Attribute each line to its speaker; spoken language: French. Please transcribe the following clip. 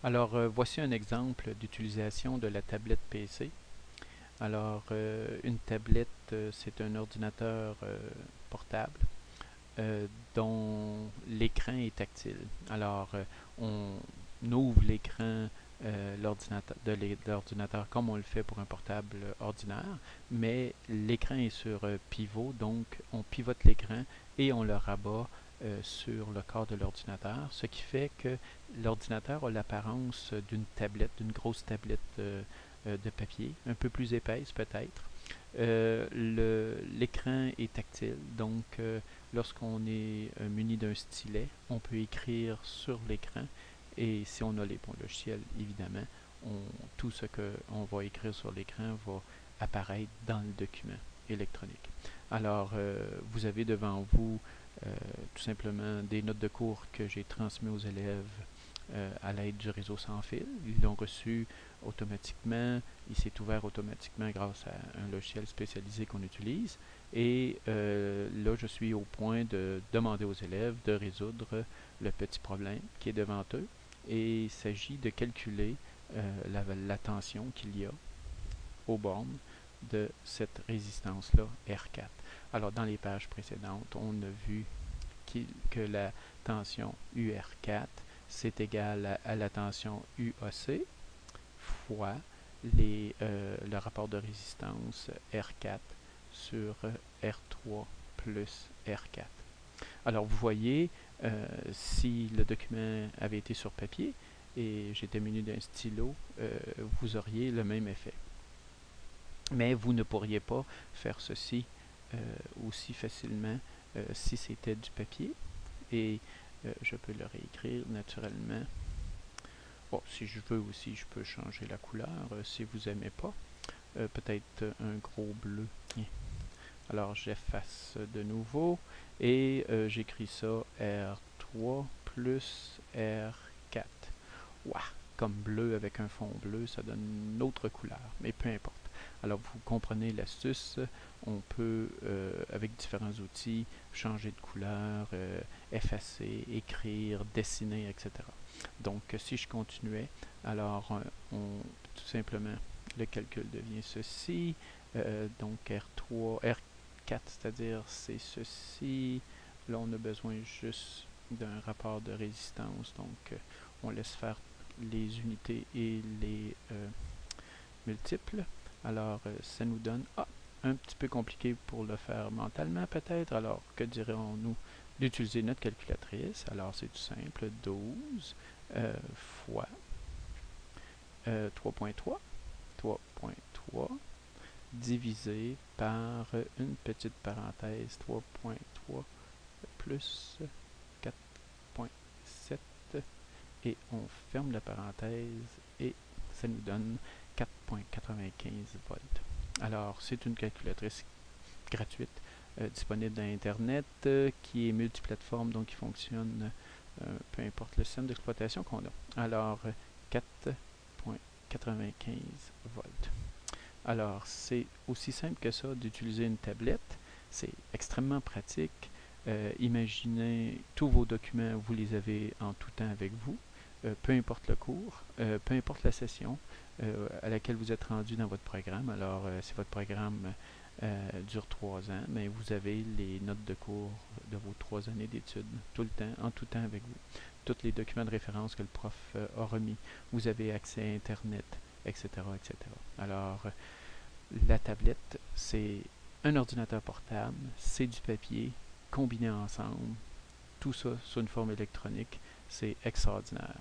Speaker 1: Alors, voici un exemple d'utilisation de la tablette PC. Alors, une tablette, c'est un ordinateur portable dont l'écran est tactile. Alors, on ouvre l'écran de l'ordinateur comme on le fait pour un portable ordinaire, mais l'écran est sur pivot, donc on pivote l'écran et on le rabat sur le corps de l'ordinateur, ce qui fait que l'ordinateur a l'apparence d'une tablette, d'une grosse tablette de papier, un peu plus épaisse peut-être. L'écran est tactile, donc lorsqu'on est muni d'un stylet, on peut écrire sur l'écran et si on a les bons logiciels, évidemment, tout ce qu'on va écrire sur l'écran va apparaître dans le document électronique. Alors, vous avez devant vous tout simplement des notes de cours que j'ai transmises aux élèves à l'aide du réseau sans fil. Ils l'ont reçu automatiquement, il s'est ouvert automatiquement grâce à un logiciel spécialisé qu'on utilise. Et là, je suis au point de demander aux élèves de résoudre le petit problème qui est devant eux. Et il s'agit de calculer la tension qu'il y a aux bornes de cette résistance-là, R4. Alors, dans les pages précédentes, on a vu que la tension UR4 c'est égal à la tension UAC fois le rapport de résistance R4 sur R3 plus R4. Alors vous voyez, si le document avait été sur papier et j'étais muni d'un stylo, vous auriez le même effet. Mais vous ne pourriez pas faire ceci aussi facilement si c'était du papier. Et je peux le réécrire naturellement. Bon, si je veux aussi, je peux changer la couleur si vous n'aimez pas. Peut-être un gros bleu. Alors j'efface de nouveau et j'écris ça R3 plus R4. Ouah, comme bleu avec un fond bleu, ça donne une autre couleur, mais peu importe. Alors vous comprenez l'astuce, on peut avec différents outils changer de couleur, effacer, écrire, dessiner, etc. Donc si je continuais, alors tout simplement le calcul devient ceci, donc R4 c'est-à-dire c'est ceci. Là on a besoin juste d'un rapport de résistance, donc on laisse faire les unités et les multiples. Alors, ça nous donne un petit peu compliqué pour le faire mentalement peut-être. Alors, que dirons-nous d'utiliser notre calculatrice? Alors, c'est tout simple. 12 fois 3.3 divisé par une petite parenthèse 3.3 plus 4.7 et on ferme la parenthèse et ça nous donne 4.95 volts. Alors, c'est une calculatrice gratuite disponible dans Internet qui est multiplateforme, donc qui fonctionne peu importe le système d'exploitation qu'on a. Alors, 4.95 volts. Alors, c'est aussi simple que ça d'utiliser une tablette. C'est extrêmement pratique. Imaginez tous vos documents, vous les avez en tout temps avec vous. Peu importe le cours, peu importe la session à laquelle vous êtes rendu dans votre programme. Alors, si votre programme dure 3 ans, mais vous avez les notes de cours de vos 3 années d'études tout le temps, en tout temps avec vous. Tous les documents de référence que le prof a remis. Vous avez accès à Internet, etc., etc. Alors, la tablette, c'est un ordinateur portable, c'est du papier, combiné ensemble, tout ça sur une forme électronique, c'est extraordinaire.